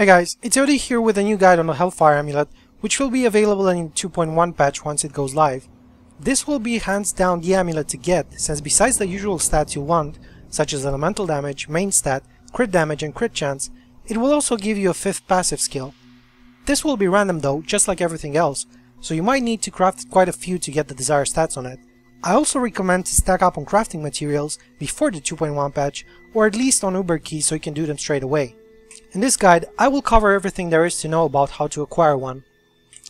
Hey guys, it's Odie here with a new guide on the Hellfire Amulet, which will be available in 2.1 patch once it goes live. This will be hands down the amulet to get, since besides the usual stats you want, such as elemental damage, main stat, crit damage and crit chance, it will also give you a 5th passive skill. This will be random though, just like everything else, so you might need to craft quite a few to get the desired stats on it. I also recommend to stack up on crafting materials before the 2.1 patch, or at least on Uber keys so you can do them straight away. In this guide, I will cover everything there is to know about how to acquire one.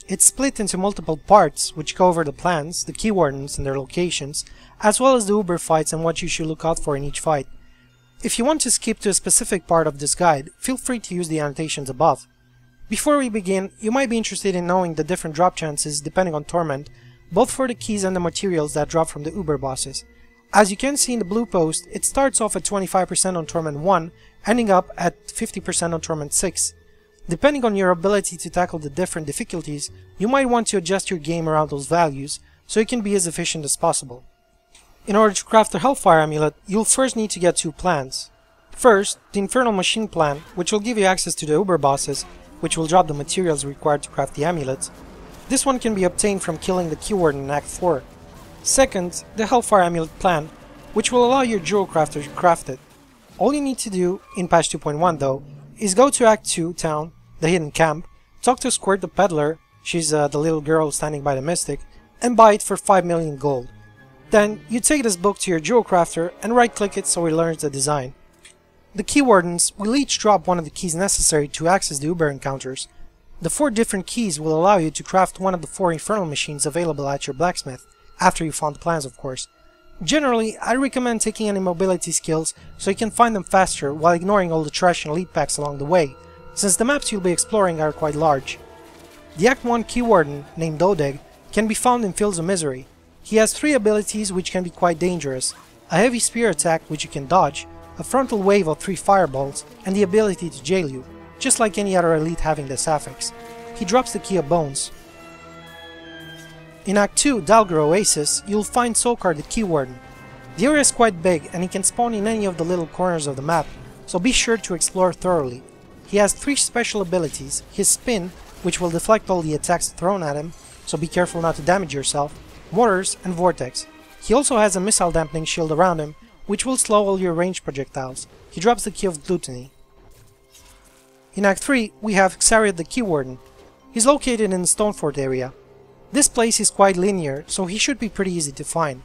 It's split into multiple parts, which cover the plans, the Keywardens and their locations, as well as the Uber fights and what you should look out for in each fight. If you want to skip to a specific part of this guide, feel free to use the annotations above. Before we begin, you might be interested in knowing the different drop chances depending on Torment, both for the keys and the materials that drop from the Uber bosses. As you can see in the blue post, it starts off at 25% on Torment 1, ending up at 50% on Torment 6. Depending on your ability to tackle the different difficulties, you might want to adjust your game around those values, so you can be as efficient as possible. In order to craft the Hellfire Amulet, you'll first need to get 2 plans. First, the Infernal Machine plan, which will give you access to the Uber bosses, which will drop the materials required to craft the amulet. This one can be obtained from killing the Keywarden in Act 4. Second, the Hellfire Amulet plan, which will allow your Jewel Crafter to craft it. All you need to do, in patch 2.1 though, is go to Act 2 town, the hidden camp, talk to Squirt the peddler, she's the little girl standing by the mystic, and buy it for 5 million gold. Then, you take this book to your Jewel Crafter and right click it so it learns the design. The Keywardens will each drop one of the keys necessary to access the Uber encounters. The 4 different keys will allow you to craft one of the 4 infernal machines available at your blacksmith, after you found the plans of course. Generally, I recommend taking any mobility skills so you can find them faster while ignoring all the trash and lead packs along the way, since the maps you'll be exploring are quite large. The Act 1 Keywarden, named Odeg, can be found in Fields of Misery. He has 3 abilities which can be quite dangerous: a heavy spear attack which you can dodge, a frontal wave of 3 fireballs, and the ability to jail you, just like any other elite having this affix. He drops the Key of Bones. In Act 2, Dalgar Oasis, you'll find Sokar the Keywarden. The area is quite big and he can spawn in any of the little corners of the map, so be sure to explore thoroughly. He has 3 special abilities: his Spin, which will deflect all the attacks thrown at him, so be careful not to damage yourself, Mortars, and Vortex. He also has a missile dampening shield around him, which will slow all your ranged projectiles. He drops the Key of Gluttony. In Act 3, we have Xariat the Keywarden. He's located in the Stonefort area. This place is quite linear, so he should be pretty easy to find.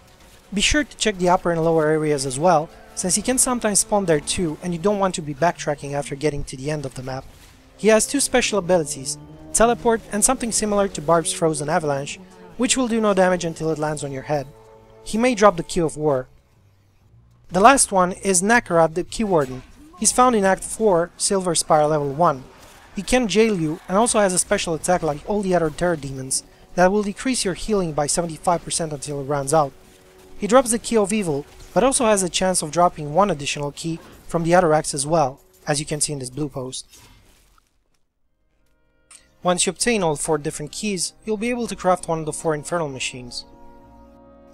Be sure to check the upper and lower areas as well, since he can sometimes spawn there too and you don't want to be backtracking after getting to the end of the map. He has 2 special abilities: Teleport and something similar to Barb's Frozen Avalanche, which will do no damage until it lands on your head. He may drop the Key of War. The last one is Nakarat the Keywarden. He's found in Act 4, Silver Spire level 1. He can jail you and also has a special attack like all the other Terror Demons that will decrease your healing by 75% until it runs out. He drops the Key of Evil, but also has a chance of dropping 1 additional key from the other acts as well, as you can see in this blue post. Once you obtain all 4 different keys, you'll be able to craft one of the 4 infernal machines.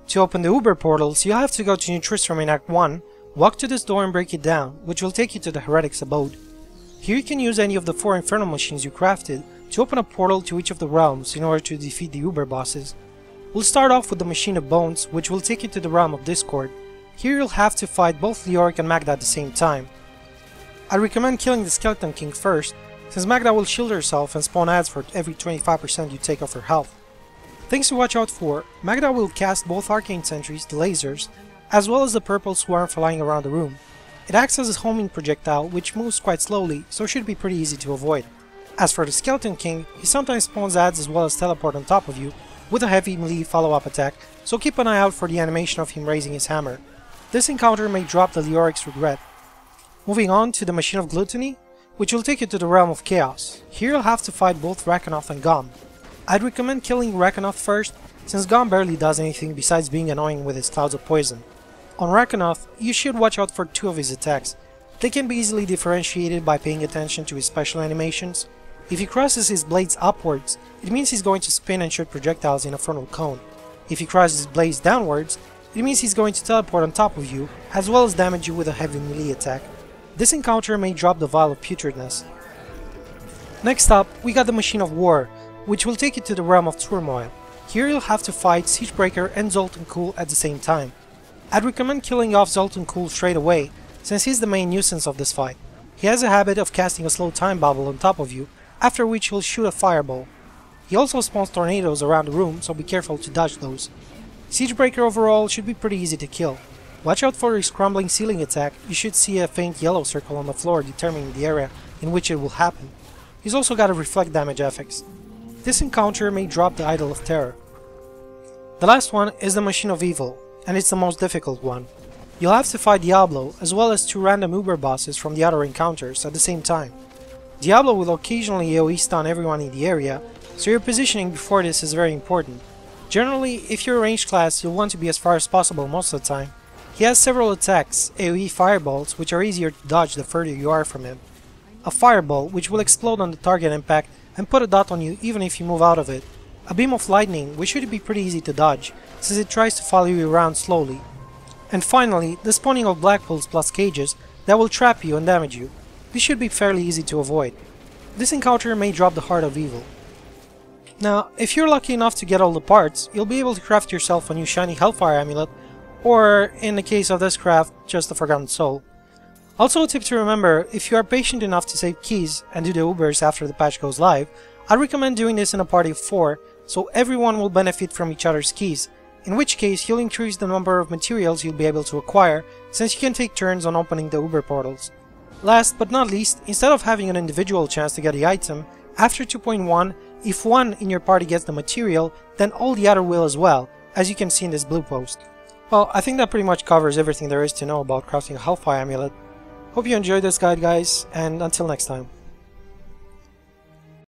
To open the Uber portals, you'll have to go to New Tristram in Act 1, walk to this door and break it down, which will take you to the Heretic's abode. Here you can use any of the 4 infernal machines you crafted to open a portal to each of the realms in order to defeat the Uber bosses. We'll start off with the Machine of Bones, which will take you to the realm of Discord. Here you'll have to fight both Leoric and Magda at the same time. I recommend killing the Skeleton King first, since Magda will shield herself and spawn adds for every 25% you take off her health. Things to watch out for: Magda will cast both arcane sentries, the lasers, as well as the purple swarm flying around the room. It acts as a homing projectile which moves quite slowly, so should be pretty easy to avoid. As for the Skeleton King, he sometimes spawns adds as well as teleport on top of you, with a heavy melee follow-up attack, so keep an eye out for the animation of him raising his hammer. This encounter may drop the Leoric's Regret. Moving on to the Machine of Gluttony, which will take you to the realm of Chaos. Here you'll have to fight both Rakanoth and Gom. I'd recommend killing Rakanoth first, since Gom barely does anything besides being annoying with his clouds of poison. On Rakanoth, you should watch out for 2 of his attacks. They can be easily differentiated by paying attention to his special animations. If he crosses his blades upwards, it means he's going to spin and shoot projectiles in a frontal cone. If he crosses his blades downwards, it means he's going to teleport on top of you, as well as damage you with a heavy melee attack. This encounter may drop the Vial of Putridness. Next up, we got the Machine of War, which will take you to the realm of turmoil. Here you'll have to fight Siegebreaker and Zoltan Kuhl at the same time. I'd recommend killing off Zoltan Kuhl straight away, since he's the main nuisance of this fight. He has a habit of casting a slow time bubble on top of you, after which he'll shoot a fireball. He also spawns tornadoes around the room, so be careful to dodge those. Siegebreaker overall should be pretty easy to kill. Watch out for his crumbling ceiling attack. You should see a faint yellow circle on the floor determining the area in which it will happen. He's also got a reflect damage affix. This encounter may drop the Idol of Terror. The last one is the Machine of Evil, and it's the most difficult one. You'll have to fight Diablo, as well as 2 random Uber bosses from the other encounters at the same time. Diablo will occasionally AoE stun everyone in the area, so your positioning before this is very important. Generally, if you're a ranged class, you'll want to be as far as possible most of the time. He has several attacks, AoE fireballs, which are easier to dodge the further you are from him. A fireball, which will explode on the target impact and put a dot on you even if you move out of it. A beam of lightning, which should be pretty easy to dodge, since it tries to follow you around slowly. And finally, the spawning of black pools plus cages that will trap you and damage you. This should be fairly easy to avoid. This encounter may drop the Heart of Evil. Now, if you're lucky enough to get all the parts, you'll be able to craft yourself a new shiny Hellfire Amulet, or, in the case of this craft, just a Forgotten Soul. Also a tip to remember, if you are patient enough to save keys and do the Ubers after the patch goes live, I'd recommend doing this in a party of 4, so everyone will benefit from each other's keys, in which case you'll increase the number of materials you'll be able to acquire, since you can take turns on opening the Uber portals. Last but not least, instead of having an individual chance to get the item, after 2.1, if one in your party gets the material, then all the other will as well, as you can see in this blue post. Well, I think that pretty much covers everything there is to know about crafting a Hellfire Amulet. Hope you enjoyed this guide, guys, and until next time.